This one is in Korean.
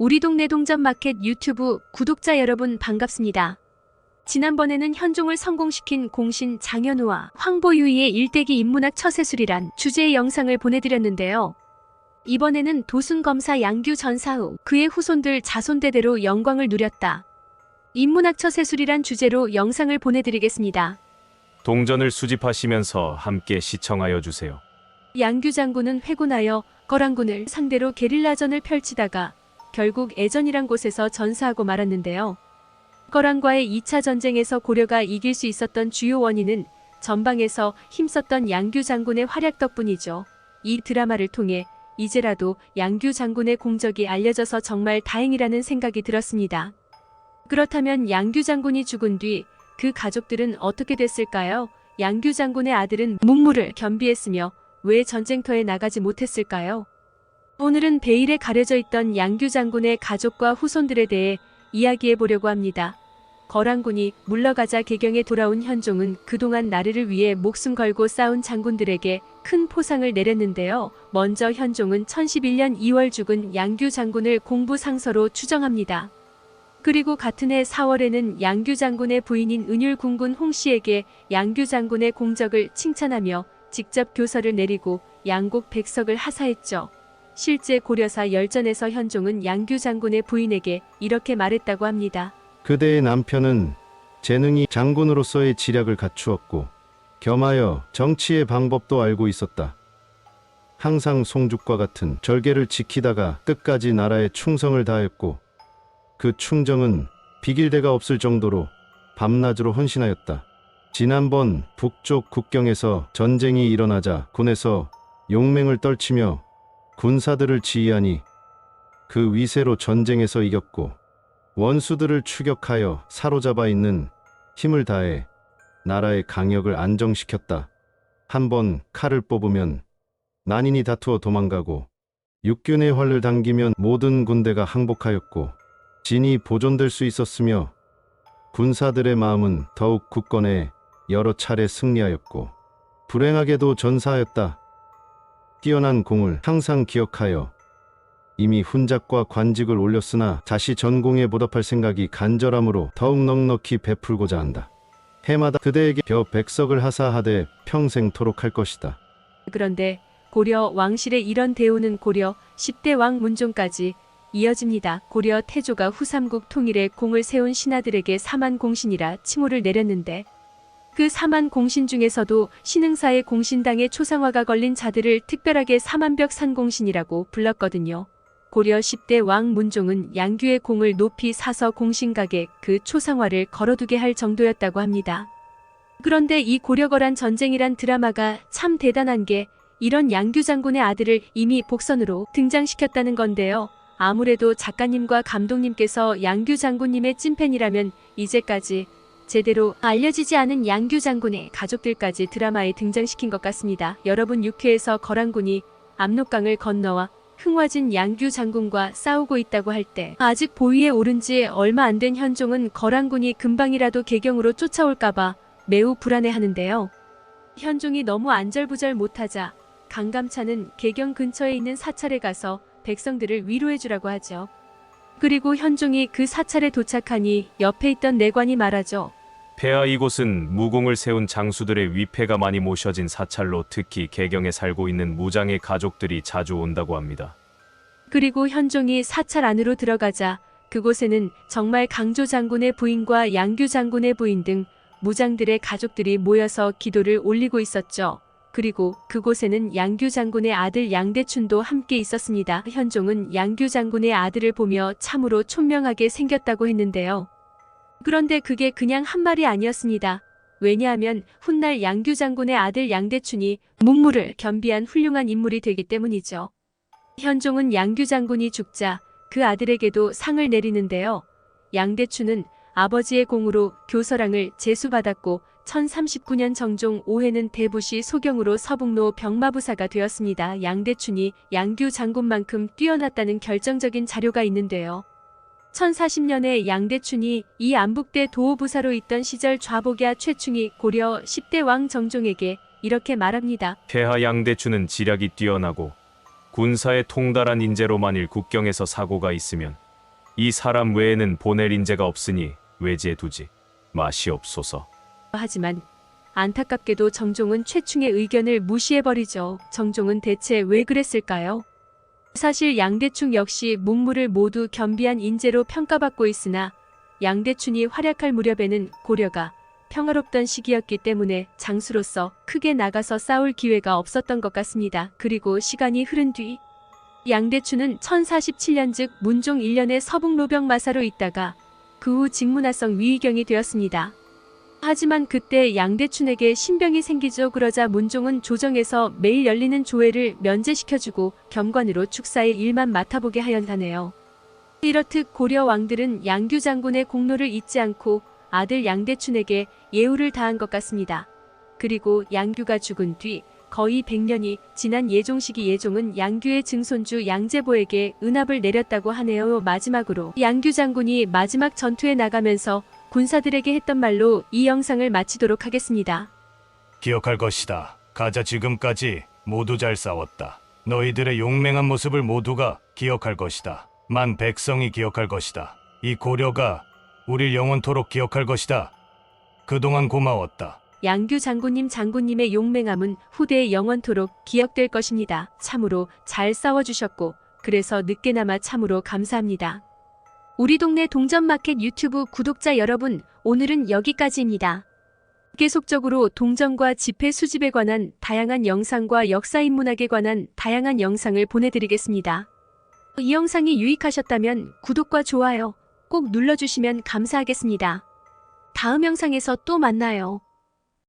우리 동네 동전 마켓 유튜브 구독자 여러분 반갑습니다. 지난번에는 현종을 성공시킨 공신 장현우와 황보유이의 일대기 인문학 처세술이란 주제의 영상을 보내드렸는데요. 이번에는 도순검사 양규 전사 후 그의 후손들 자손대대로 영광을 누렸다. 인문학 처세술이란 주제로 영상을 보내드리겠습니다. 동전을 수집하시면서 함께 시청하여 주세요. 양규 장군은 회군하여 거란군을 상대로 게릴라전을 펼치다가 결국 애전이란 곳에서 전사하고 말았는데요. 거란과의 2차 전쟁에서 고려가 이길 수 있었던 주요 원인은 전방에서 힘썼던 양규 장군의 활약 덕분이죠. 이 드라마를 통해 이제라도 양규 장군의 공적이 알려져서 정말 다행이라는 생각이 들었습니다. 그렇다면 양규 장군이 죽은 뒤 그 가족들은 어떻게 됐을까요? 양규 장군의 아들은 문무를 겸비했으며 왜 전쟁터에 나가지 못했을까요? 오늘은 베일에 가려져 있던 양규 장군의 가족과 후손들에 대해 이야기해 보려고 합니다. 거란군이 물러가자 개경에 돌아온 현종은 그동안 나라를 위해 목숨 걸고 싸운 장군들에게 큰 포상을 내렸는데요. 먼저 현종은 1011년 2월 죽은 양규 장군을 공부상서로 추정합니다. 그리고 같은 해 4월에는 양규 장군의 부인인 은율궁군 홍씨에게 양규 장군의 공적을 칭찬하며 직접 교서를 내리고 양곡 백석을 하사했죠. 실제 고려사 열전에서 현종은 양규 장군의 부인에게 이렇게 말했다고 합니다. 그대의 남편은 재능이 장군으로서의 지략을 갖추었고 겸하여 정치의 방법도 알고 있었다. 항상 송죽과 같은 절개를 지키다가 끝까지 나라에 충성을 다했고 그 충정은 비길대가 없을 정도로 밤낮으로 헌신하였다. 지난번 북쪽 국경에서 전쟁이 일어나자 군에서 용맹을 떨치며 군사들을 지휘하니 그 위세로 전쟁에서 이겼고 원수들을 추격하여 사로잡아 있는 힘을 다해 나라의 강역을 안정시켰다. 한번 칼을 뽑으면 난인이 다투어 도망가고 육균의 활을 당기면 모든 군대가 항복하였고 진이 보존될 수 있었으며 군사들의 마음은 더욱 굳건해 여러 차례 승리하였고 불행하게도 전사하였다. 뛰어난 공을 항상 기억하여 이미 훈작과 관직을 올렸으나 다시 전공에 보답할 생각이 간절함으로 더욱 넉넉히 베풀고자 한다. 해마다 그대에게 벼 백석을 하사하되 평생토록 할 것이다. 그런데 고려 왕실의 이런 대우는 고려 10대 왕 문종까지 이어집니다. 고려 태조가 후삼국 통일에 공을 세운 신하들에게 사만공신이라 칭호를 내렸는데 그 사만공신 중에서도 신흥사의 공신당의 초상화가 걸린 자들을 특별하게 사만벽산공신이라고 불렀거든요. 고려 10대 왕 문종은 양규의 공을 높이 사서 공신각에 그 초상화를 걸어두게 할 정도였다고 합니다. 그런데 이 고려거란 전쟁이란 드라마가 참 대단한 게 이런 양규 장군의 아들을 이미 복선으로 등장시켰다는 건데요. 아무래도 작가님과 감독님께서 양규 장군님의 찐팬이라면 이제까지 제대로 알려지지 않은 양규 장군의 가족들까지 드라마에 등장시킨 것 같습니다. 여러분 6회에서 거란군이 압록강을 건너와 흥화진 양규 장군과 싸우고 있다고 할 때 아직 보위에 오른 지 얼마 안 된 현종은 거란군이 금방이라도 개경으로 쫓아올까봐 매우 불안해하는데요. 현종이 너무 안절부절 못하자 강감찬은 개경 근처에 있는 사찰에 가서 백성들을 위로해주라고 하죠. 그리고 현종이 그 사찰에 도착하니 옆에 있던 내관이 말하죠. 폐하 이곳은 무공을 세운 장수들의 위패가 많이 모셔진 사찰로 특히 개경에 살고 있는 무장의 가족들이 자주 온다고 합니다. 그리고 현종이 사찰 안으로 들어가자 그곳에는 정말 강조 장군의 부인과 양규 장군의 부인 등 무장들의 가족들이 모여서 기도를 올리고 있었죠. 그리고 그곳에는 양규 장군의 아들 양대춘도 함께 있었습니다. 현종은 양규 장군의 아들을 보며 참으로 촌명하게 생겼다고 했는데요. 그런데 그게 그냥 한 말이 아니었습니다. 왜냐하면 훗날 양규 장군의 아들 양대춘이 문무를 겸비한 훌륭한 인물이 되기 때문이죠. 현종은 양규 장군이 죽자 그 아들에게도 상을 내리는데요. 양대춘은 아버지의 공으로 교서랑을 제수받았고 1039년 정종 5회는 대부시 소경으로 서북로 병마부사가 되었습니다. 양대춘이 양규 장군만큼 뛰어났다는 결정적인 자료가 있는데요. 1040년에 양대춘이 이 안북대 도호부사로 있던 시절 좌복야 최충이 고려 10대 왕 정종에게 이렇게 말합니다. 폐하 양대춘은 지략이 뛰어나고 군사에 통달한 인재로 만일 국경에서 사고가 있으면 이 사람 외에는 보낼 인재가 없으니 외지에 두지 마시옵소서. 하지만 안타깝게도 정종은 최충의 의견을 무시해버리죠. 정종은 대체 왜 그랬을까요? 사실 양대충 역시 문무를 모두 겸비한 인재로 평가받고 있으나 양대춘이 활약할 무렵에는 고려가 평화롭던 시기였기 때문에 장수로서 크게 나가서 싸울 기회가 없었던 것 같습니다. 그리고 시간이 흐른 뒤 양대춘은 1047년 즉 문종 1년에 서북로병 마사로 있다가 그 후 직문화성 위의경이 되었습니다. 하지만 그때 양대춘에게 신병이 생기죠. 그러자 문종은 조정에서 매일 열리는 조회를 면제시켜주고 겸관으로 축사의 일만 맡아보게 하였다네요. 이렇듯 고려 왕들은 양규 장군의 공로를 잊지 않고 아들 양대춘에게 예우를 다한 것 같습니다. 그리고 양규가 죽은 뒤 거의 100년이 지난 예종시기 예종은 양규의 증손주 양제보에게 은합을 내렸다고 하네요. 마지막으로 양규 장군이 마지막 전투에 나가면서 군사들에게 했던 말로 이 영상을 마치도록 하겠습니다. 기억할 것이다. 가자 지금까지 모두 잘 싸웠다. 너희들의 용맹한 모습을 모두가 기억할 것이다. 만 백성이 기억할 것이다. 이 고려가 우릴 영원토록 기억할 것이다. 그동안 고마웠다. 양규 장군님의 용맹함은 후대에 영원토록 기억될 것입니다. 참으로 잘 싸워주셨고 그래서 늦게나마 참으로 감사합니다. 우리 동네 동전마켓 유튜브 구독자 여러분, 오늘은 여기까지입니다. 계속적으로 동전과 지폐 수집에 관한 다양한 영상과 역사인문학에 관한 다양한 영상을 보내드리겠습니다. 이 영상이 유익하셨다면 구독과 좋아요 꼭 눌러주시면 감사하겠습니다. 다음 영상에서 또 만나요.